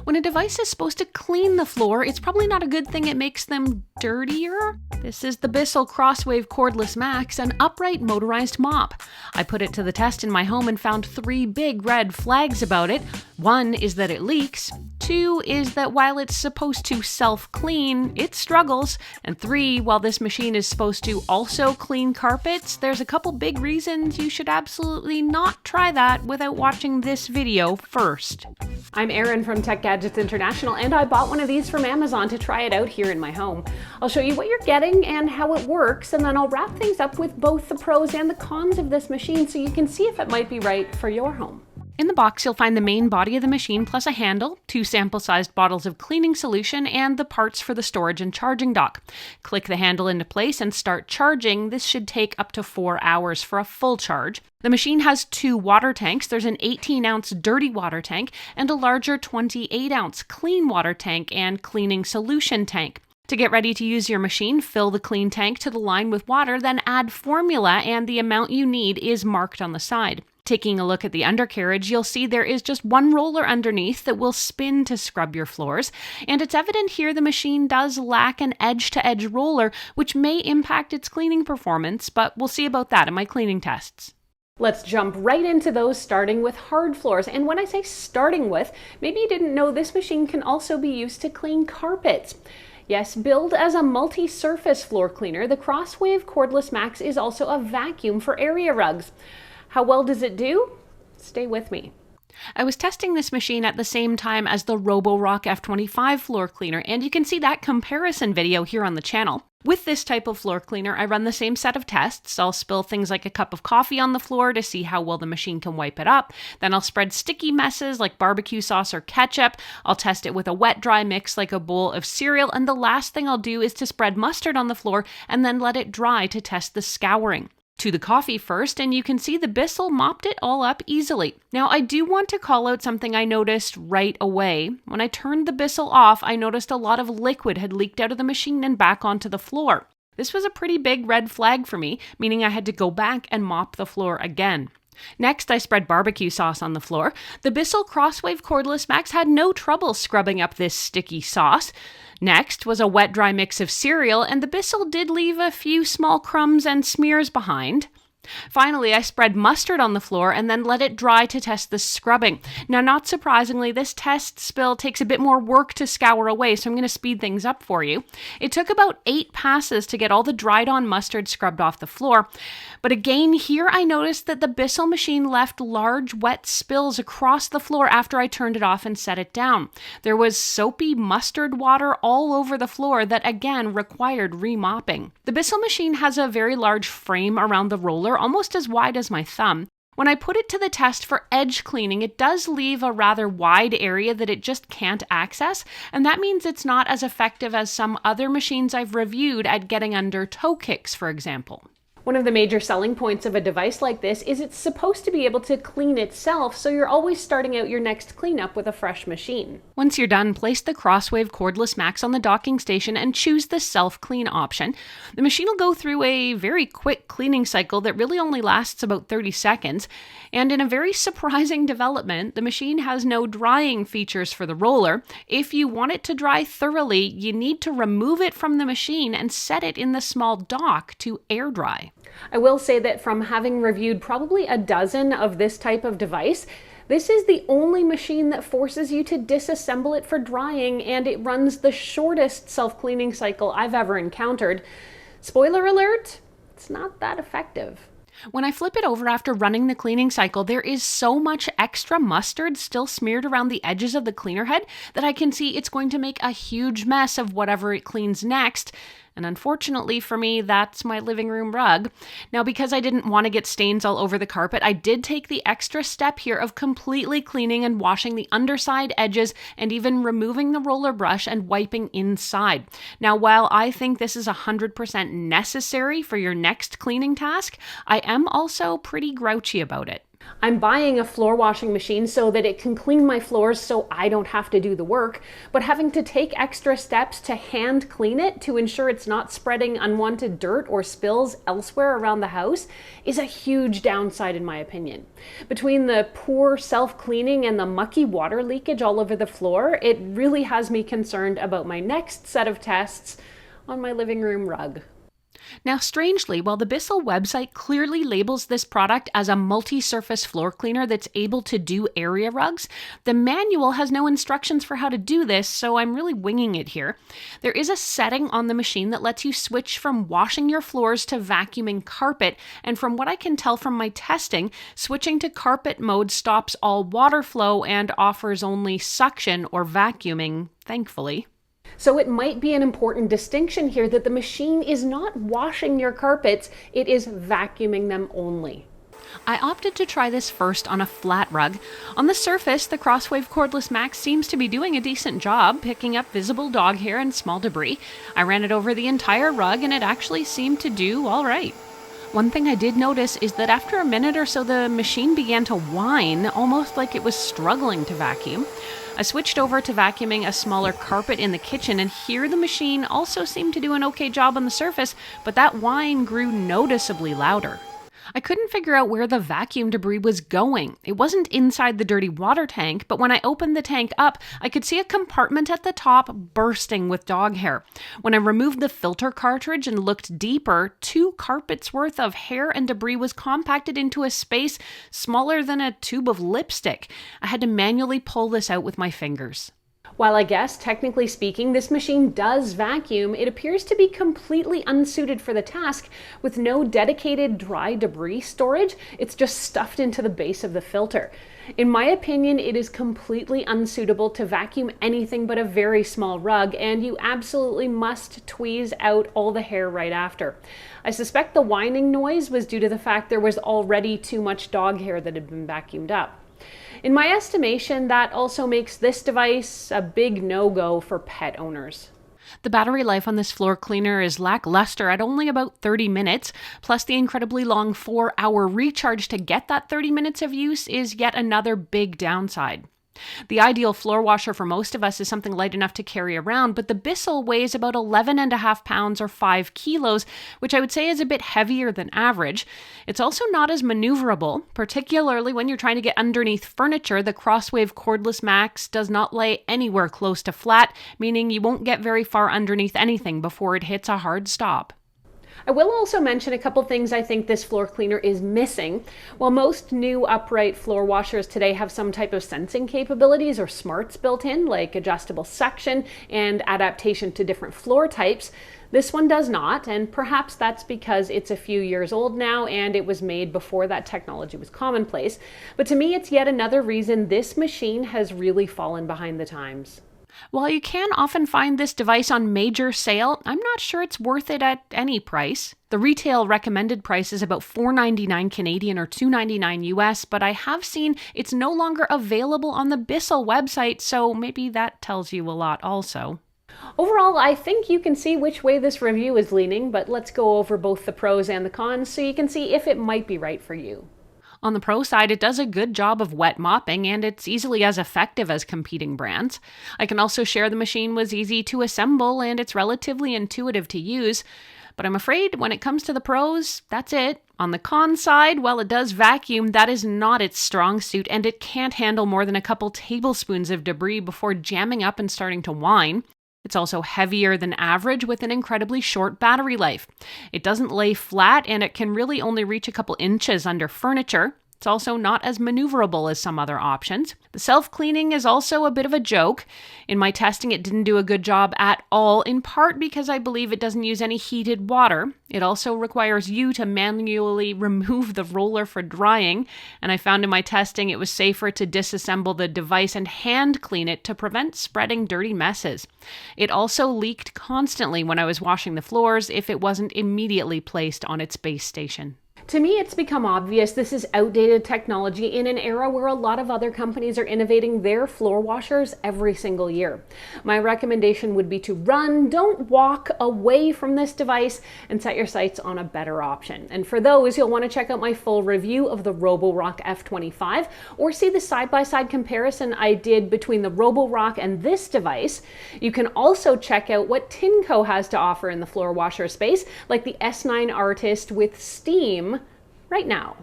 When a device is supposed to clean the floor, it's probably not a good thing it makes them dirtier. This is the Bissell Crosswave Cordless Max, an upright motorized mop. I put it to the test in my home and found 3 big red flags about it. 1 is that it leaks. 2 is that while it's supposed to self-clean, it struggles. And 3, while this machine is supposed to also clean carpets, there's a couple big reasons you should absolutely not try that without watching this video first. I'm Erin from Tech Gadgets International, and I bought one of these from Amazon to try it out here in my home. I'll show you what you're getting and how it works, and then I'll wrap things up with both the pros and the cons of this machine so you can see if it might be right for your home. In the box, you'll find the main body of the machine plus a handle, 2 sample-sized bottles of cleaning solution, and the parts for the storage and charging dock. Click the handle into place and start charging. This should take up to 4 hours for a full charge. The machine has 2 water tanks. There's an 18-ounce dirty water tank and a larger 28-ounce clean water tank and cleaning solution tank. To get ready to use your machine, fill the clean tank to the line with water, then add formula, and the amount you need is marked on the side. Taking a look at the undercarriage, you'll see there is just 1 roller underneath that will spin to scrub your floors, and it's evident here the machine does lack an edge-to-edge roller, which may impact its cleaning performance, but we'll see about that in my cleaning tests. Let's jump right into those, starting with hard floors. And when I say starting with, maybe you didn't know this machine can also be used to clean carpets. Yes, billed as a multi-surface floor cleaner, the Crosswave Cordless Max is also a vacuum for area rugs. How well does it do? Stay with me. I was testing this machine at the same time as the Roborock F25 floor cleaner, and you can see that comparison video here on the channel. With this type of floor cleaner, I run the same set of tests. I'll spill things like a cup of coffee on the floor to see how well the machine can wipe it up. Then I'll spread sticky messes like barbecue sauce or ketchup. I'll test it with a wet-dry mix like a bowl of cereal, and the last thing I'll do is to spread mustard on the floor and then let it dry to test the scouring. To the coffee first, and you can see the Bissell mopped it all up easily. Now, I do want to call out something I noticed right away. When I turned the Bissell off, I noticed a lot of liquid had leaked out of the machine and back onto the floor. This was a pretty big red flag for me, meaning I had to go back and mop the floor again. Next, I spread barbecue sauce on the floor. The Bissell Crosswave Cordless Max had no trouble scrubbing up this sticky sauce. Next was a wet-dry mix of cereal, and the Bissell did leave a few small crumbs and smears behind. Finally, I spread mustard on the floor and then let it dry to test the scrubbing. Now, not surprisingly, this test spill takes a bit more work to scour away, so I'm going to speed things up for you. It took about 8 passes to get all the dried-on mustard scrubbed off the floor. But again, here I noticed that the Bissell machine left large wet spills across the floor after I turned it off and set it down. There was soapy mustard water all over the floor that again required remopping. The Bissell machine has a very large frame around the roller, almost as wide as my thumb. When I put it to the test for edge cleaning, it does leave a rather wide area that it just can't access, and that means it's not as effective as some other machines I've reviewed at getting under toe kicks, for example. One of the major selling points of a device like this is it's supposed to be able to clean itself, so you're always starting out your next cleanup with a fresh machine. Once you're done, place the Crosswave Cordless Max on the docking station and choose the self-clean option. The machine will go through a very quick cleaning cycle that really only lasts about 30 seconds, and in a very surprising development, the machine has no drying features for the roller. If you want it to dry thoroughly, you need to remove it from the machine and set it in the small dock to air dry. I will say that from having reviewed probably a dozen of this type of device, this is the only machine that forces you to disassemble it for drying, and it runs the shortest self-cleaning cycle I've ever encountered. Spoiler alert, it's not that effective. When I flip it over after running the cleaning cycle, there is so much extra mustard still smeared around the edges of the cleaner head that I can see it's going to make a huge mess of whatever it cleans next. And unfortunately for me, that's my living room rug. Now, because I didn't want to get stains all over the carpet, I did take the extra step here of completely cleaning and washing the underside edges and even removing the roller brush and wiping inside. Now, while I think this is 100% necessary for your next cleaning task, I am also pretty grouchy about it. I'm buying a floor washing machine so that it can clean my floors so I don't have to do the work, but having to take extra steps to hand clean it to ensure it's not spreading unwanted dirt or spills elsewhere around the house is a huge downside in my opinion. Between the poor self-cleaning and the mucky water leakage all over the floor, it really has me concerned about my next set of tests on my living room rug. Now, strangely, while the Bissell website clearly labels this product as a multi-surface floor cleaner that's able to do area rugs, the manual has no instructions for how to do this, so I'm really winging it here. There is a setting on the machine that lets you switch from washing your floors to vacuuming carpet, and from what I can tell from my testing, switching to carpet mode stops all water flow and offers only suction or vacuuming, thankfully. So it might be an important distinction here that the machine is not washing your carpets, it is vacuuming them only. I opted to try this first on a flat rug. On the surface, the Crosswave Cordless Max seems to be doing a decent job picking up visible dog hair and small debris. I ran it over the entire rug and it actually seemed to do all right. One thing I did notice is that after a minute or so, the machine began to whine, almost like it was struggling to vacuum. I switched over to vacuuming a smaller carpet in the kitchen, and here the machine also seemed to do an okay job on the surface, but that whine grew noticeably louder. I couldn't figure out where the vacuum debris was going. It wasn't inside the dirty water tank, but when I opened the tank up, I could see a compartment at the top bursting with dog hair. When I removed the filter cartridge and looked deeper, 2 carpets worth of hair and debris was compacted into a space smaller than a tube of lipstick. I had to manually pull this out with my fingers. While I guess, technically speaking, this machine does vacuum, it appears to be completely unsuited for the task with no dedicated dry debris storage. It's just stuffed into the base of the filter. In my opinion, it is completely unsuitable to vacuum anything but a very small rug, and you absolutely must tweeze out all the hair right after. I suspect the whining noise was due to the fact there was already too much dog hair that had been vacuumed up. In my estimation, that also makes this device a big no-go for pet owners. The battery life on this floor cleaner is lackluster at only about 30 minutes, plus the incredibly long 4-hour recharge to get that 30 minutes of use is yet another big downside. The ideal floor washer for most of us is something light enough to carry around, but the Bissell weighs about 11.5 pounds or 5 kilos, which I would say is a bit heavier than average. It's also not as maneuverable, particularly when you're trying to get underneath furniture. The Crosswave Cordless Max does not lay anywhere close to flat, meaning you won't get very far underneath anything before it hits a hard stop. I will also mention a couple things I think this floor cleaner is missing. While most new upright floor washers today have some type of sensing capabilities or smarts built in, like adjustable suction and adaptation to different floor types, this one does not, and perhaps that's because it's a few years old now and it was made before that technology was commonplace. But to me, it's yet another reason this machine has really fallen behind the times. While you can often find this device on major sale, I'm not sure it's worth it at any price. The retail recommended price is about $4.99 Canadian or $2.99 US, but I have seen it's no longer available on the Bissell website, so maybe that tells you a lot also. Overall, I think you can see which way this review is leaning, but let's go over both the pros and the cons so you can see if it might be right for you. On the pro side, it does a good job of wet mopping, and it's easily as effective as competing brands. I can also share the machine was easy to assemble, and it's relatively intuitive to use. But I'm afraid when it comes to the pros, that's it. On the con side, while it does vacuum, that is not its strong suit, and it can't handle more than a couple tablespoons of debris before jamming up and starting to whine. It's also heavier than average with an incredibly short battery life. It doesn't lay flat and it can really only reach a couple inches under furniture. It's also not as maneuverable as some other options. The self-cleaning is also a bit of a joke. In my testing, it didn't do a good job at all, in part because I believe it doesn't use any heated water. It also requires you to manually remove the roller for drying, and I found in my testing it was safer to disassemble the device and hand clean it to prevent spreading dirty messes. It also leaked constantly when I was washing the floors if it wasn't immediately placed on its base station. To me, it's become obvious this is outdated technology in an era where a lot of other companies are innovating their floor washers every single year. My recommendation would be to run, don't walk away from this device, and set your sights on a better option. And for those, you'll want to check out my full review of the Roborock F25 or see the side-by-side comparison I did between the Roborock and this device. You can also check out what Tinco has to offer in the floor washer space, like the S9 Artist with Steam right now.